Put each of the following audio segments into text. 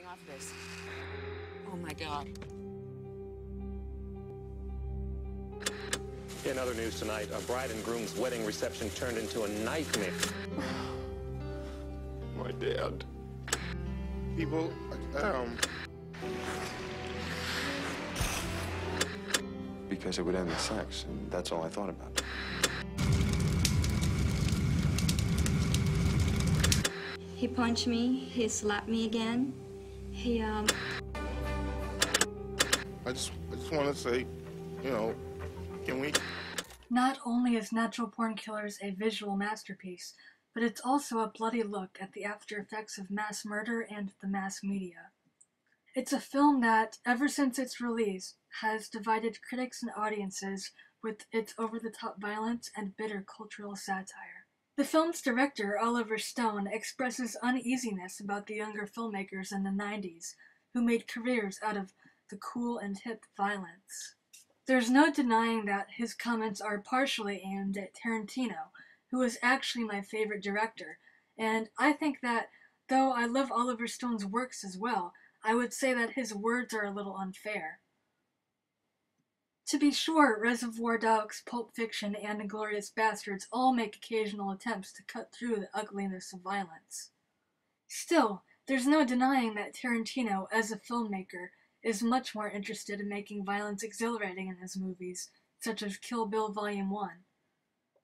have this. Oh my God. In other news tonight, a bride and groom's wedding reception turned into a nightmare. My dad. People, because it would end the sex, and that's all I thought about. He punched me, he slapped me again. I just want to say, you know, can we? Not only is Natural Born Killers a visual masterpiece, but it's also a bloody look at the after effects of mass murder and the mass media. It's a film that, ever since its release, has divided critics and audiences with its over-the-top violence and bitter cultural satire. The film's director, Oliver Stone, expresses uneasiness about the younger filmmakers in the 90s who made careers out of the cool and hip violence. There's no denying that his comments are partially aimed at Tarantino, who is actually my favorite director, and I think that, though I love Oliver Stone's works as well, I would say that his words are a little unfair. To be sure, Reservoir Dogs, Pulp Fiction, and Inglourious Basterds all make occasional attempts to cut through the ugliness of violence. Still, there's no denying that Tarantino, as a filmmaker, is much more interested in making violence exhilarating in his movies, such as Kill Bill Volume 1.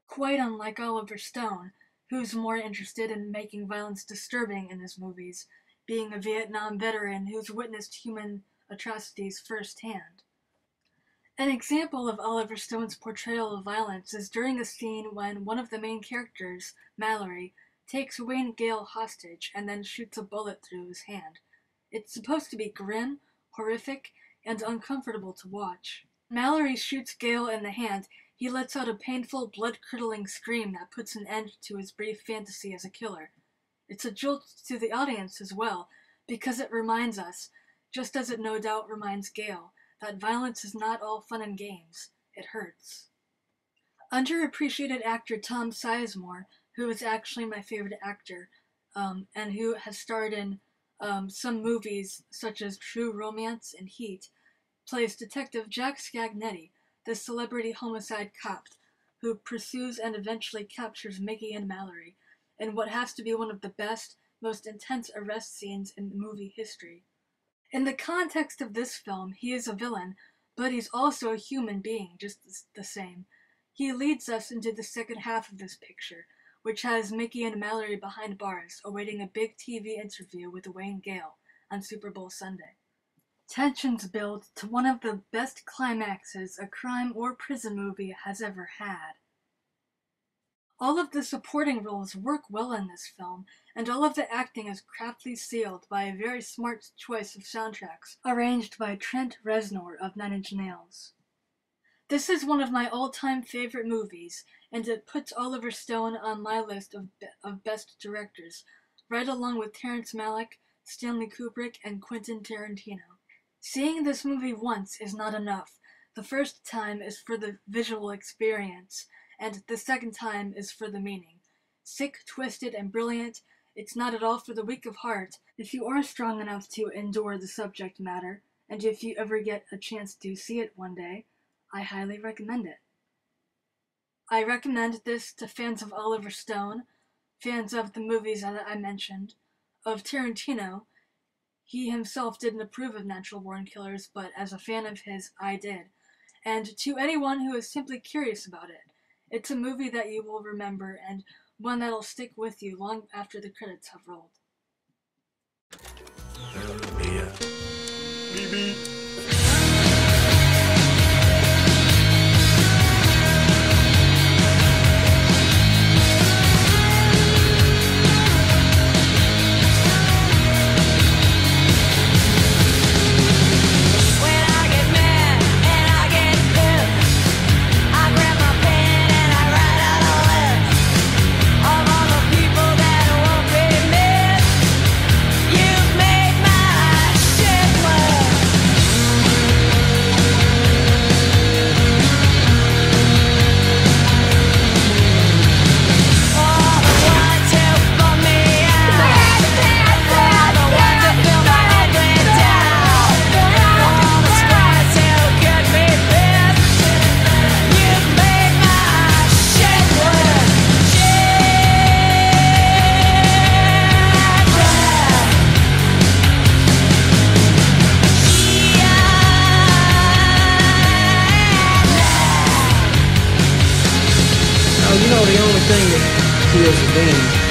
Quite unlike Oliver Stone, who's more interested in making violence disturbing in his movies, being a Vietnam veteran who's witnessed human atrocities firsthand. An example of Oliver Stone's portrayal of violence is during a scene when one of the main characters, Mallory, takes Wayne Gale hostage and then shoots a bullet through his hand. It's supposed to be grim, horrific, and uncomfortable to watch. Mallory shoots Gale in the hand. He lets out a painful, blood-curdling scream that puts an end to his brief fantasy as a killer. It's a jolt to the audience as well, because it reminds us, just as it no doubt reminds Gale, that violence is not all fun and games. It hurts. Underappreciated actor Tom Sizemore, who is actually my favorite actor, and who has starred in some movies such as True Romance and Heat, plays Detective Jack Scagnetti, the celebrity homicide cop who pursues and eventually captures Mickey and Mallory in what has to be one of the best, most intense arrest scenes in movie history. In the context of this film, he is a villain, but he's also a human being just the same. He leads us into the second half of this picture, which has Mickey and Mallory behind bars, awaiting a big TV interview with Wayne Gale on Super Bowl Sunday. Tensions build to one of the best climaxes a crime or prison movie has ever had. All of the supporting roles work well in this film, and all of the acting is craftily sealed by a very smart choice of soundtracks, arranged by Trent Reznor of Nine Inch Nails. This is one of my all-time favorite movies, and it puts Oliver Stone on my list of best directors, right along with Terrence Malick, Stanley Kubrick, and Quentin Tarantino. Seeing this movie once is not enough. The first time is for the visual experience, and the second time is for the meaning. Sick, twisted, and brilliant, it's not at all for the weak of heart if you are strong enough to endure the subject matter, and if you ever get a chance to see it one day, I highly recommend it. I recommend this to fans of Oliver Stone, fans of the movies that I mentioned, of Tarantino. He himself didn't approve of Natural Born Killers, but as a fan of his, I did. And to anyone who is simply curious about it, it's a movie that you will remember and one that'll stick with you long after the credits have rolled. All the people that won't be missed. thing that feels avenged